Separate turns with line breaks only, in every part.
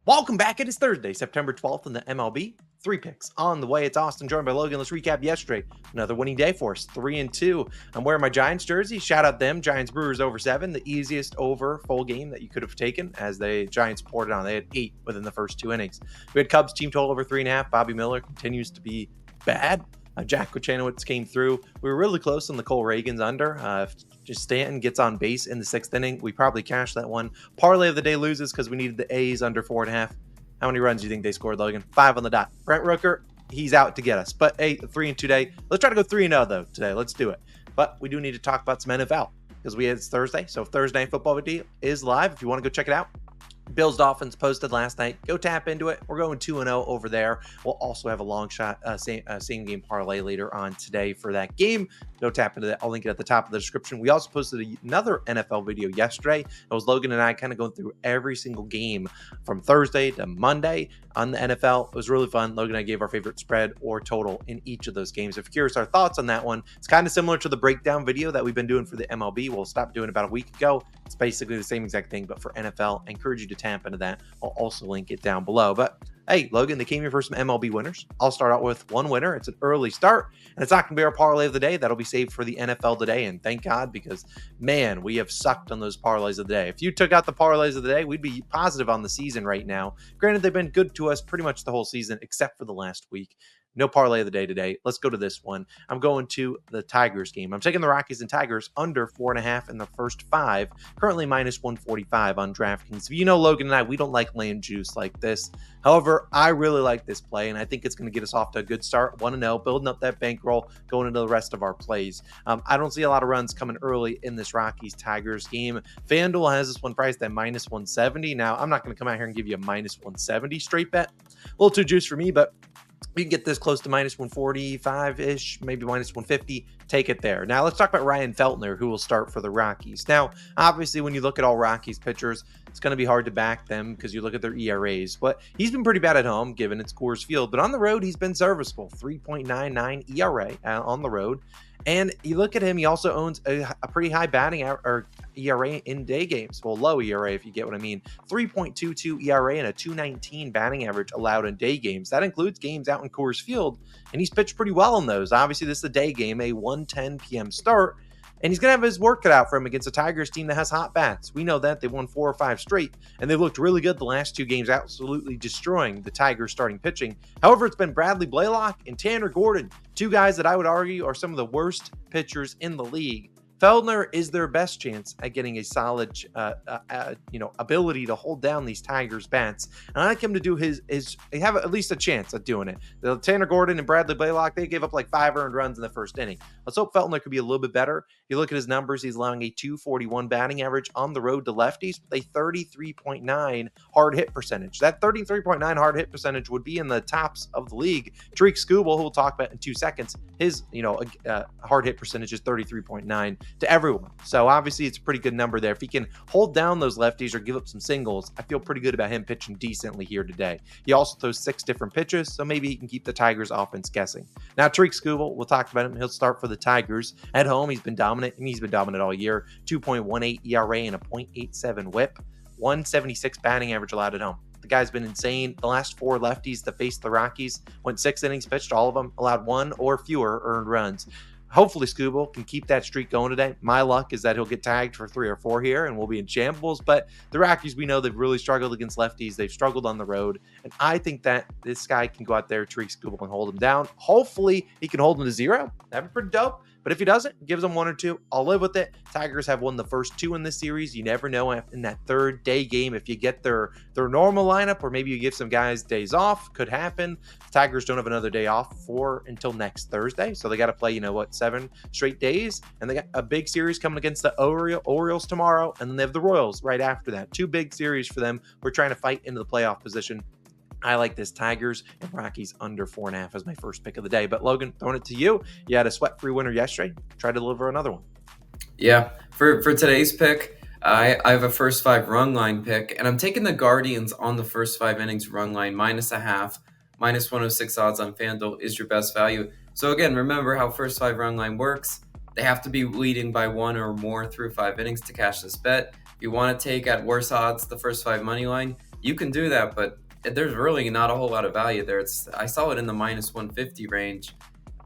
Welcome back. It is Thursday, September 12th in the MLB. 3 picks on the way. It's Austin joined by Logan. Let's recap yesterday. Another winning day for us, 3-2. I'm wearing my Giants jersey. Shout out them. Giants Brewers over 7, the easiest over full game that you could have taken as the Giants poured it on. They had 8 within the first 2 innings. We had Cubs team total over 3.5. Bobby Miller continues to be bad. Jack Kochanowicz came through. We were really close on the Cole Reagans under. If just Stanton gets on base in the 6th inning, we probably cashed that one. Parlay of the day loses because we needed the A's under 4.5. How many runs do you think they scored, Logan? 5 on the dot. Brent Rooker, he's out to get us. But hey, 3-2 day. Let's try to go 3-0 though today. Let's do it. But we do need to talk about some NFL because it's Thursday. So Thursday Night Football video is live. If you want to go check it out. Bills Dolphins posted last night. Go tap into it. We're going 2-0 over there. We'll also have a long shot same game parlay later on today for that game. Go tap into that. I'll link it at the top of the description. We also posted another NFL video yesterday. It was Logan and I kind of going through every single game from Thursday to Monday on the NFL. It was really fun. Logan and I gave our favorite spread or total in each of those games. If you're curious our thoughts on that one, it's kind of similar to the breakdown video that we've been doing for the MLB. We'll stop doing about a week ago. It's basically the same exact thing, but for NFL. I encourage you to tap into that. I'll also link it down below. But hey, Logan, they came here for some MLB winners. I'll start out with one winner. It's an early start, and it's not going to be our parlay of the day. That'll be saved for the NFL today, and thank God, because, man, we have sucked on those parlays of the day. If you took out the parlays of the day, we'd be positive on the season right now. Granted, they've been good to us pretty much the whole season, except for the last week. No parlay of the day today. Let's go to this one. I'm going to the Tigers game. I'm taking the Rockies and Tigers under 4.5 in the first 5. Currently minus 145 on DraftKings. If you know Logan and I, we don't like laying juice like this. However, I really like this play, and I think it's going to get us off to a good start. 1-0, building up that bankroll, going into the rest of our plays. I don't see a lot of runs coming early in this Rockies-Tigers game. FanDuel has this one priced at minus 170. Now, I'm not going to come out here and give you a minus 170 straight bet. A little too juice for me, but you can get this close to minus 145-ish, maybe minus 150. Take it there. Now, let's talk about Ryan Feltner, who will start for the Rockies. Now, obviously, when you look at all Rockies pitchers, it's going to be hard to back them because you look at their ERAs. But he's been pretty bad at home, given it's Coors Field. But on the road, he's been serviceable. 3.99 ERA on the road. And you look at him, he also owns a pretty high batting or ERA in day games. Well, low ERA, if you get what I mean. 3.22 ERA and a 219 batting average allowed in day games. That includes games out in Coors Field, and he's pitched pretty well in those. Obviously, this is a day game, a 1:10 p.m. start, and he's going to have his work cut out for him against a Tigers team that has hot bats. We know that. They've won 4 or 5 straight, and they've looked really good the last 2 games, absolutely destroying the Tigers starting pitching. However, it's been Bradley Blaylock and Tanner Gordon, 2 guys that I would argue are some of the worst pitchers in the league. Feldner is their best chance at getting a solid, ability to hold down these Tigers bats. And I like him to do they have at least a chance at doing it. The Tanner Gordon and Bradley Blaylock, they gave up like 5 earned runs in the first inning. Let's hope Feldner could be a little bit better. You look at his numbers, he's allowing a 241 batting average on the road to lefties with a 33.9 hard hit percentage. That 33.9 hard hit percentage would be in the tops of the league. Tariq Skubal, who we'll talk about in 2 seconds, his hard hit percentage is 33.9. to everyone. So obviously it's a pretty good number there. If he can hold down those lefties or give up some singles, I feel pretty good about him pitching decently here today. He also throws 6 different pitches, so maybe he can keep the Tigers offense guessing. Now, Tariq Skubal, we'll talk about him. He'll start for the Tigers. At home, he's been dominant, and he's been dominant all year. 2.18 ERA and a .87 whip. 176 batting average allowed at home. The guy's been insane. The last 4 lefties that faced the Rockies went 6 innings pitched, all of them allowed 1 or fewer earned runs. Hopefully, Skubal can keep that streak going today. My luck is that he'll get tagged for 3 or 4 here, and we'll be in shambles. But the Rockies, we know they've really struggled against lefties. They've struggled on the road. And I think that this guy can go out there, Tariq Skubal, and hold him down. Hopefully, he can hold him to 0. That'd be pretty dope. But if he doesn't, gives them 1 or 2, I'll live with it. Tigers have won the first 2 in this series. You never know in that 3rd day game if you get their normal lineup, or maybe you give some guys days off. Could happen. The Tigers don't have another day off until next Thursday, so they got to play 7 straight days, and they got a big series coming against the Orioles tomorrow, and then they have the Royals right after that. 2 big series for them. We're trying to fight into the playoff position. I like this Tigers and Rockies under 4.5 as my first pick of the day. But Logan, throwing it to you. You had a sweat-free winner yesterday. Try to deliver another one.
Yeah, for today's pick, I have a first 5 run line pick, and I'm taking the Guardians on the first 5 innings run line, -0.5, minus 106 odds on FanDuel is your best value. So again, remember how first 5 run line works. They have to be leading by 1 or more through 5 innings to cash this bet. If you want to take at worse odds the first 5 money line, you can do that, but there's really not a whole lot of value there. I saw it in the minus 150 range.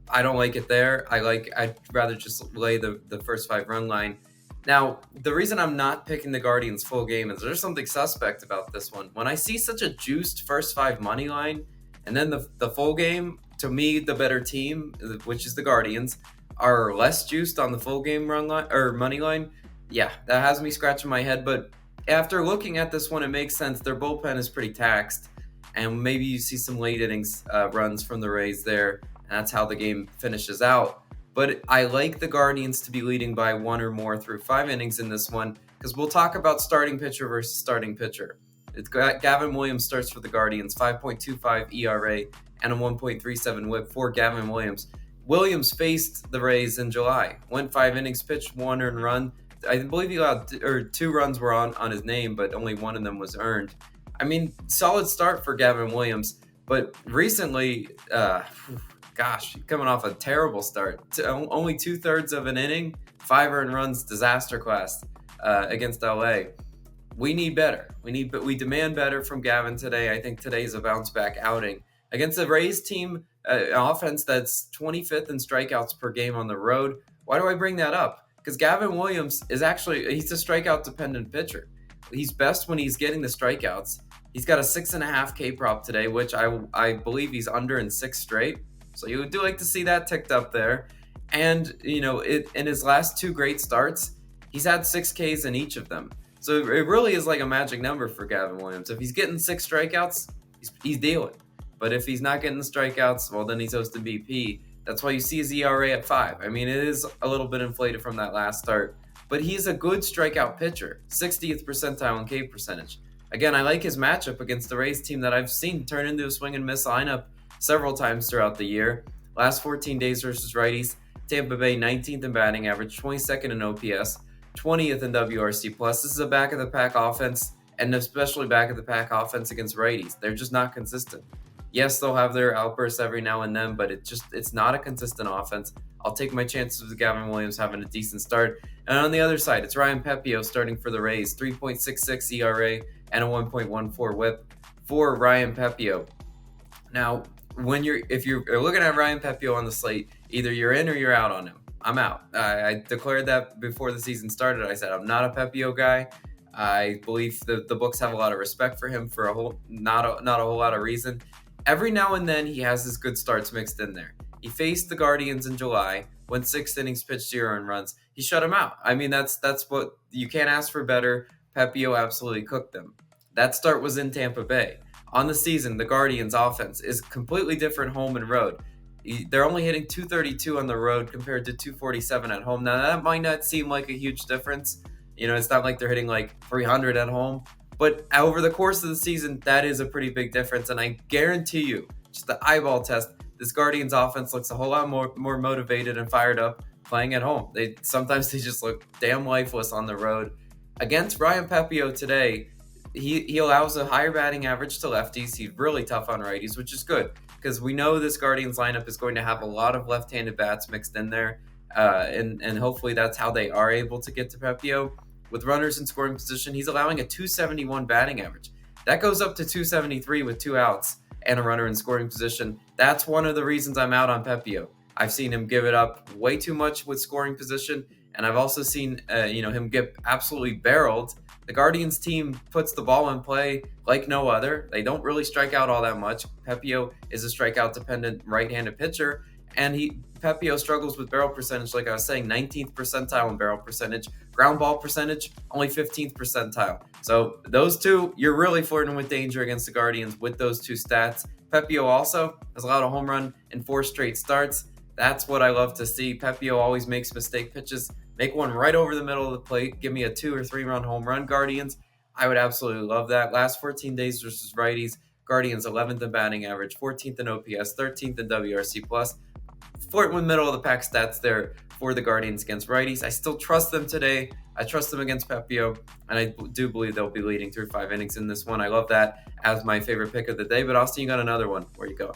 I don't like it there. I'd rather just lay the first 5 run line. Now, the reason I'm not picking the Guardians full game is there's something suspect about this one. When I see such a juiced first 5 money line, and then the full game, to me, the better team, which is the Guardians, are less juiced on the full game run line or money line. Yeah, that has me scratching my head. But after looking at this one, it makes sense. Their bullpen is pretty taxed, and maybe you see some late innings runs from the Rays there, and that's how the game finishes out. But I like the Guardians to be leading by 1 or more through 5 innings in this one, because we'll talk about starting pitcher versus starting pitcher. Gavin Williams starts for the Guardians, 5.25 ERA and a 1.37 WHIP for Gavin Williams. Williams faced the Rays in July, went 5 innings, pitched 1 earned run. I believe he got 2 runs were on his name, but only 1 of them was earned. I mean, solid start for Gavin Williams, but recently, coming off a terrible start. Only 2/3 of an inning, 5 earned runs, disaster class against LA. We need better. We demand better from Gavin today. I think today's a bounce back outing against the Rays team, an offense that's 25th in strikeouts per game on the road. Why do I bring that up? Because Gavin Williams he's a strikeout dependent pitcher. He's best when he's getting the strikeouts. He's got a 6.5 K prop today, which I believe he's under in 6 straight. So you do like to see that ticked up there. And, in his last 2 great starts, he's had 6 Ks in each of them. So it really is like a magic number for Gavin Williams. If he's getting 6 strikeouts, he's dealing. But if he's not getting the strikeouts, well, then he's hosting BP. That's why you see his ERA at 5. I mean, it is a little bit inflated from that last start. But he's a good strikeout pitcher, 60th percentile in K percentage. Again, I like his matchup against the Rays team that I've seen turn into a swing and miss lineup several times throughout the year. Last 14 days versus righties, Tampa Bay 19th in batting average, 22nd in OPS, 20th in WRC+. This is a back-of-the-pack offense, and especially back-of-the-pack offense against righties. They're just not consistent. Yes, they'll have their outbursts every now and then, but it's not a consistent offense. I'll take my chances with Gavin Williams having a decent start. And on the other side, it's Ryan Pepiot starting for the Rays, 3.66 ERA and a 1.14 WHIP for Ryan Pepiot. Now, if you're looking at Ryan Pepiot on the slate, either you're in or you're out on him. I'm out. I declared that before the season started. I said I'm not a Pepiot guy. I believe the books have a lot of respect for him for not a whole lot of reason. Every now and then he has his good starts mixed in there. He faced the Guardians in July, went 6 innings, pitched 0 earned runs. He shut them out. I mean, that's what you can't ask for better. Pepiot absolutely cooked them. That start was in Tampa Bay. On the season, the Guardians' offense is completely different home and road. They're only hitting 232 on the road compared to 247 at home. Now, that might not seem like a huge difference. It's not like they're hitting like 300 at home. But over the course of the season, that is a pretty big difference. And I guarantee you, just the eyeball test, this Guardians offense looks a whole lot more motivated and fired up playing at home. Sometimes they just look damn lifeless on the road. Against Ryan Pepiot today, he allows a higher batting average to lefties. He's really tough on righties, which is good because we know this Guardians lineup is going to have a lot of left-handed bats mixed in there. And hopefully that's how they are able to get to Pepiot. With runners in scoring position, he's allowing a 271 batting average. That goes up to 273 with 2 outs and a runner in scoring position. That's one of the reasons I'm out on Pepiot. I've seen him give it up way too much with scoring position, and I've also seen him get absolutely barreled. The Guardians team puts the ball in play like no other. They don't really strike out all that much. Pepiot is a strikeout-dependent right-handed pitcher, and Pepiot struggles with barrel percentage, like I was saying, 19th percentile in barrel percentage. Ground ball percentage, only 15th percentile. So those two, you're really flirting with danger against the Guardians with those 2 stats. Pepiot also has allowed a home run in 4 straight starts. That's what I love to see. Pepiot always makes mistake pitches. Make one right over the middle of the plate. Give me a 2 or 3 run home run, Guardians. I would absolutely love that. Last 14 days versus righties, Guardians 11th in batting average, 14th in OPS, 13th in WRC+. Flirting with middle of the pack stats there for the Guardians against righties. I still trust them today. I trust them against Pepiot, and I do believe they'll be leading through 5 innings in this one. I love that as my favorite pick of the day. But Austin, you got another one. Where you go?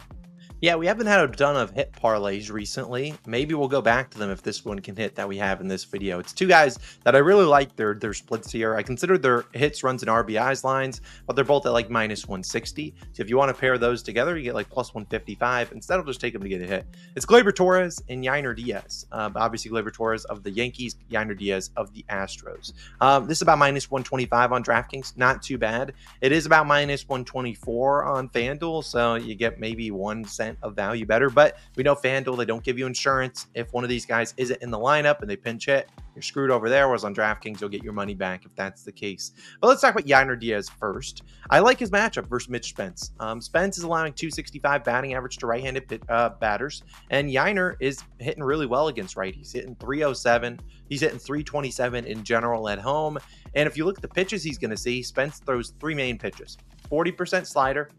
Yeah, we haven't had a ton of hit parlays recently. Maybe we'll go back to them if this one can hit that we have in this video. It's two guys that I really like their splits here. I consider their hits, runs, and RBIs lines, but they're both at like -160. So if you want to pair those together, you get like +155. Instead, I'll just take them to get a hit. It's Gleyber Torres and Yainer Diaz. Obviously, Gleyber Torres of the Yankees, Yainer Diaz of the Astros. This is about -125 on DraftKings. Not too bad. It is about -124 on FanDuel, so you get maybe 1 cent of value better, but we know FanDuel, they don't give you insurance. If one of these guys isn't in the lineup and they pinch hit, you're screwed over there, whereas on DraftKings, you'll get your money back if that's the case. But let's talk about Yainer Diaz first. I like his matchup versus Mitch Spence. Spence is allowing 265 batting average to right-handed batters, and Yainer is hitting really well against righties. He's hitting 307. He's hitting 327 in general at home. And if you look at the pitches he's going to see, Spence throws 3 main pitches: 40% slider,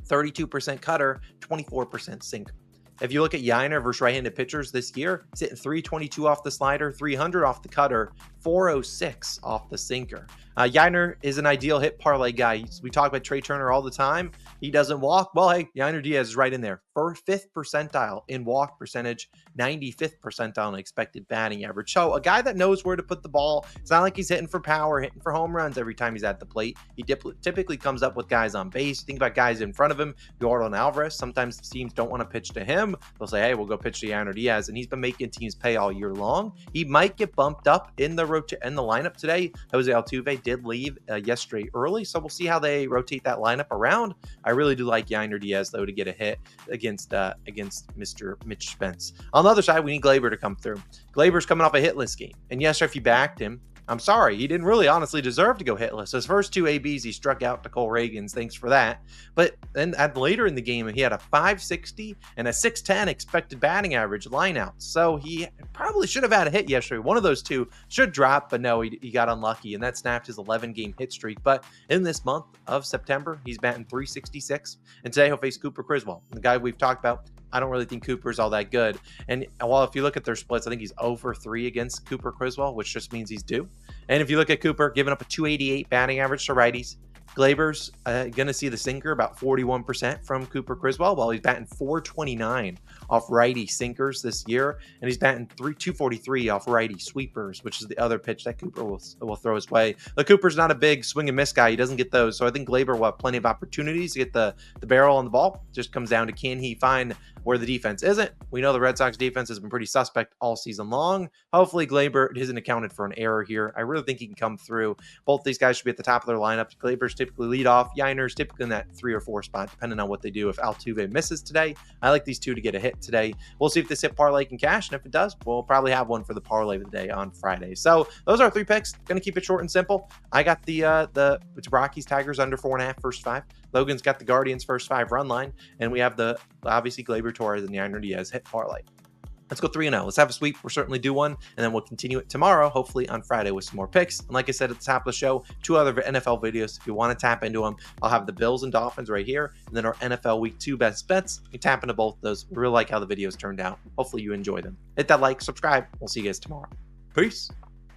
32% cutter, 24% sinker. If you look at Yainer versus right-handed pitchers this year, he's hitting 322 off the slider, 300 off the cutter, 406 off the sinker. Yainer is an ideal hit parlay guy. We talk about Trey Turner all the time. He doesn't walk. Well, hey, Yainer Diaz is right in there. 5th percentile in walk percentage, 95th percentile in expected batting average. So a guy that knows where to put the ball. It's not like he's hitting for power, hitting for home runs every time he's at the plate. He typically comes up with guys on base. Think about guys in front of him. Yordan Alvarez. Sometimes teams don't want to pitch to him. They'll say, hey, we'll go pitch to Yainer Diaz. And he's been making teams pay all year long. He might get bumped up in the lineup today. Jose Altuve did leave yesterday early, so we'll see how they rotate that lineup around. I really do like Yainer Diaz, though, to get a hit against Mr. Mitch Spence. On the other side, we need Gleyber to come through. Gleyber's coming off a hitless game, and yes, if you backed him, I'm sorry, he didn't really honestly deserve to go hitless. His first 2 ABs, he struck out to Cole Reagans. Thanks for that. But then later in the game, he had a 560 and a 610 expected batting average lineout. So he probably should have had a hit yesterday. One of those two should drop, but no, he got unlucky, and that snapped his 11-game hit streak. But in this month of September, he's batting 366, and today he'll face Cooper Criswell, the guy we've talked about. I don't really think Cooper's all that good. And while if you look at their splits, I think he's 0-for-3 against Cooper Criswell, which just means he's due. And if you look at Cooper, giving up a 288 batting average to righties, Gleyber's going to see the sinker about 41% from Cooper Criswell, while he's batting 429 off righty sinkers this year, and he's batting 243 off righty sweepers, which is the other pitch that Cooper will throw his way. But Cooper's not a big swing and miss guy. He doesn't get those, so I think Gleyber will have plenty of opportunities to get the barrel on the ball. Just comes down to, can he find where the defense isn't? We know the Red Sox defense has been pretty suspect all season long. Hopefully Gleyber isn't accounted for an error here. I really think he can come through. Both these guys should be at the top of their lineups. Gleyber's typically lead off. Yainer's typically in that 3 or 4 spot, depending on what they do. If Altuve misses today, I like these two to get a hit today. We'll see if this hit parlay can cash, and if it does, we'll probably have one for the parlay of the day on Friday. So those are our 3 picks. Going to keep it short and simple. I got it's Rockies Tigers under 4.5 first 5. Logan's got the Guardians first 5 run line, and we have the obviously Gleyber Torres and Yainer Diaz hit parlay. Let's go 3-0. Let's have a sweep. We'll certainly do one, and then we'll continue it tomorrow, hopefully on Friday, with some more picks. And like I said at the top of the show, 2 other NFL videos. If you want to tap into them, I'll have the Bills and Dolphins right here, and then our NFL Week 2 best bets. You tap into both of those. We really like how the videos turned out. Hopefully you enjoy them. Hit that like, subscribe. We'll see you guys tomorrow. Peace.